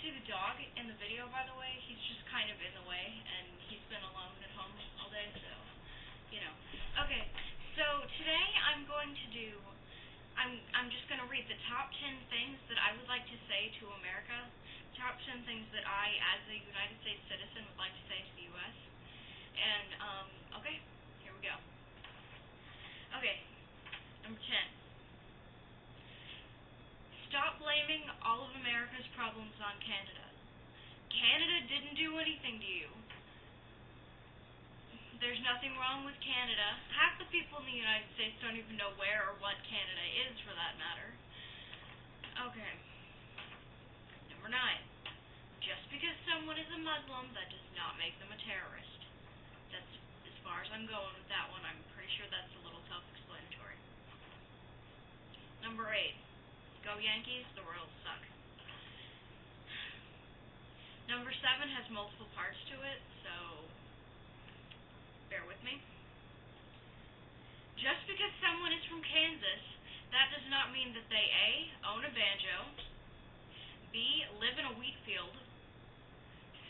see the dog in the video, by the way. He's just kind of in the way, and he's been alone at home all day, so, you know. Okay, so today I'm just going to read the top 10 things that I would like to say to America, top 10 things that I, as a United States citizen, would like to say to the U.S. And, okay, here we go. Okay, number 10. Stop blaming all of America's problems on Canada. Canada didn't do anything to you. There's nothing wrong with Canada. Half the people in the United States don't even know where or what Canada is, for that matter. Okay. Number 9. Just because someone is a Muslim, that does not make them a terrorist. That's as far as I'm going with that one. I'm pretty sure that's a little self-explanatory. Number 8. Go Yankees, the Royals suck. Number 7 has multiple parts to it, so bear with me. Just because someone is from Kansas, that does not mean that they A, own a banjo, B, live in a wheat field,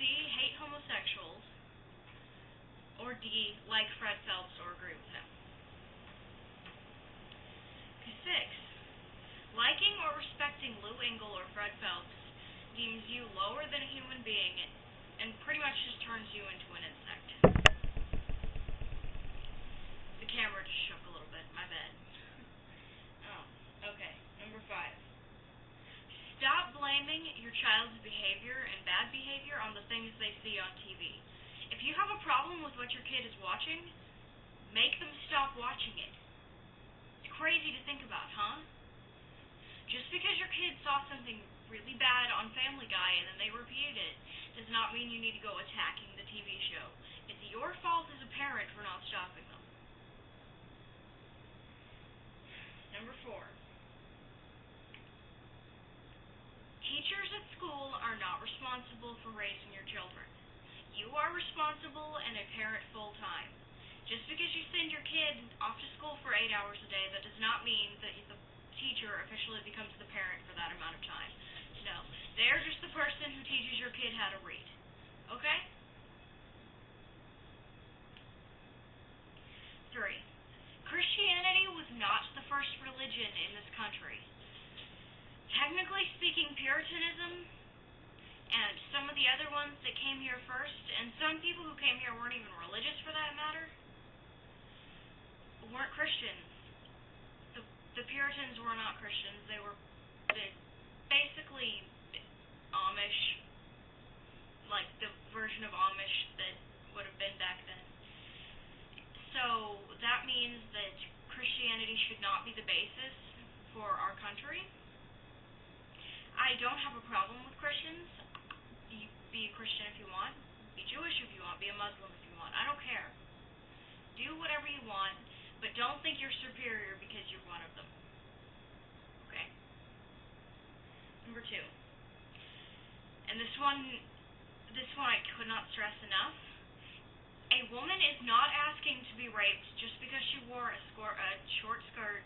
C, hate homosexuals, or D, like Fred Phelps or agree with him. 6. Liking or respecting Lou Engle or Fred Phelps deems you lower than a human being and pretty much just turns you into an insect. The camera just shook a little bit, my bad. Oh, okay. Number 5. Stop blaming your child's behavior and bad behavior on the things they see on TV. If you have a problem with what your kid is watching, make them stop watching it. It's crazy to think about, huh? Just because your kid saw something really bad on Family Guy and then they repeated it does not mean you need to go attacking the TV show. It's your fault as a parent for not stopping them. Number 4. Teachers at school are not responsible for raising your children. You are responsible and a parent full-time. Just because you send your kid off to school for 8 hours a day, that does not mean that the teacher officially becomes the parent for that amount of time. No, they're just the person who teaches your kid how to read. Okay? 3. Christianity was not the first religion in this country. Technically speaking, Puritanism and some of the other ones that came here first, and some people who came here weren't even religious for that matter, weren't Christians. The Puritans were not Christians. They were basically Amish, like the version of Amish that would have been back then. So that means that Christianity should not be the basis for our country. I don't have a problem with Christians. You be a Christian if you want. Be Jewish if you want. Be a Muslim if you want. I don't care. Do whatever you want, but don't think you're superior because you're one of them. Okay? Number 2. And this one I could not stress enough. A woman is not asking to be raped just because she wore a short skirt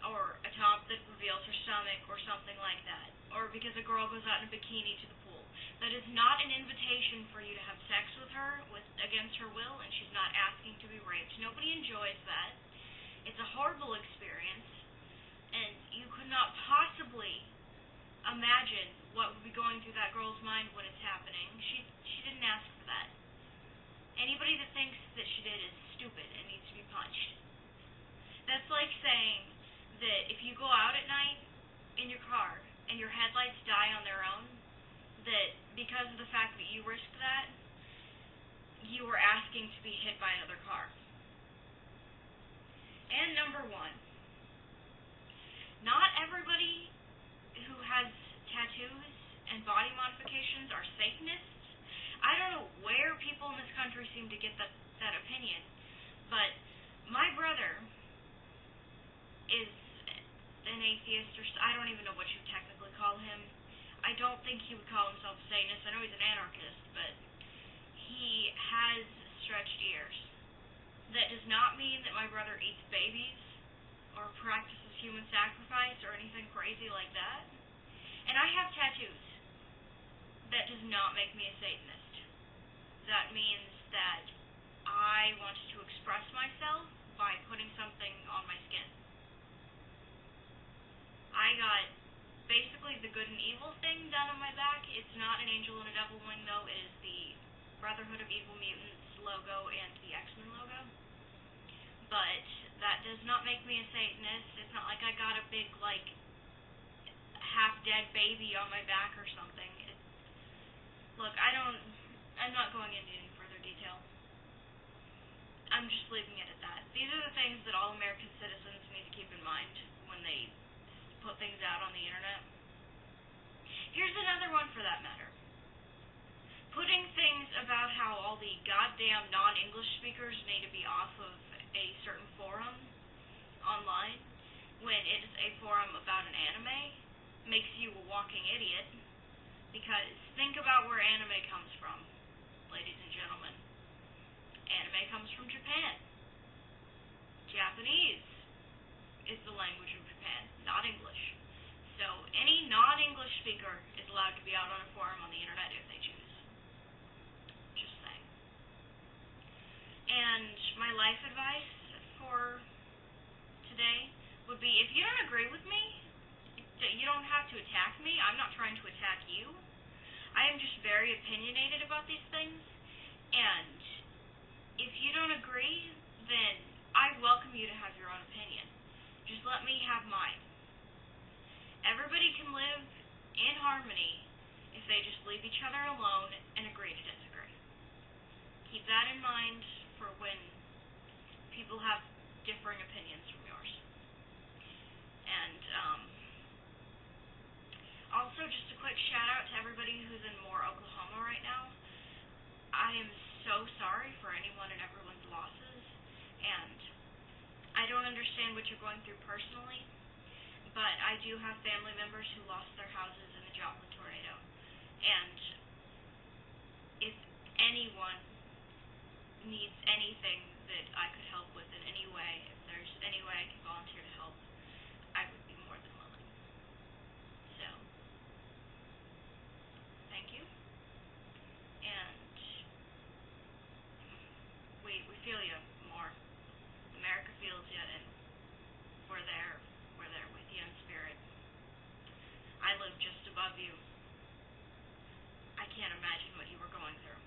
or a top that reveals her stomach or something like that, or because a girl goes out in a bikini to the pool. That is not an invitation for you to have sex with her against her will, and she's not asking to be raped. Nobody enjoys that. It's a horrible experience, and you could not possibly imagine what would be going through that girl's mind when it's happening. She didn't ask for that. Anybody that thinks that she did is stupid and needs to be punched. That's like saying that if you go out at night in your car and your headlights die on their own, that because of the fact that you risked that, you were asking to be hit by another car. And number 1. Not everybody who has tattoos and body modifications are Satanists. I don't know where people in this country seem to get that opinion, but my brother is an atheist, or I don't even know what you technically call him. I don't think he would call himself a Satanist. I know he's an anarchist, but he has stretched ears. That does not mean that my brother eats babies or practices human sacrifice or anything crazy like that. And I have tattoos. that does not make me a Satanist. That means that I wanted to express myself by putting something on my skin. I got basically the good and evil thing done on my back. It's not an angel and a devil wing, though. It is the Brotherhood of Evil Mutants logo and the X-Men logo. But that does not make me a Satanist. It's not like I got a big, like, half-dead baby on my back or something. Look, I'm not going into any further detail. I'm just leaving it at that. These are the things that all American citizens need to keep in mind when they put things out on the internet. Here's another one for that matter. Putting things about how all the goddamn non-English speakers need to be off of a certain forum online when it is a forum about an anime makes you a walking idiot, because think about where anime comes from, ladies and gentlemen. Anime comes from Japan. Japanese is the language of Japan, not English. So any non-English speaker is allowed to be out on a forum on the internet if they choose. Just saying. And my life advice for today would be, if you don't agree with me, you don't have to attack me. I'm not trying to attack you. I am just very opinionated about these things, and if you don't agree, then I welcome you to have your own opinion. Just let me have mine. Everybody can live in harmony if they just leave each other alone and agree to disagree. Keep that in mind for when people have differing opinions from yours. And also, just a quick shout out to everybody who's in Moore, Oklahoma right now. I am so sorry for anyone and everyone's losses, and I don't understand what you're going through personally, but I do have family members who lost their houses in the Joplin tornado, and if anyone needs anything that I could help with in any way, if there's any way I can volunteer to help, I would be more than willing. So, thank you, and we feel you more. America feels you, and we're there with you in spirit. I live just above you. I can't imagine what you were going through.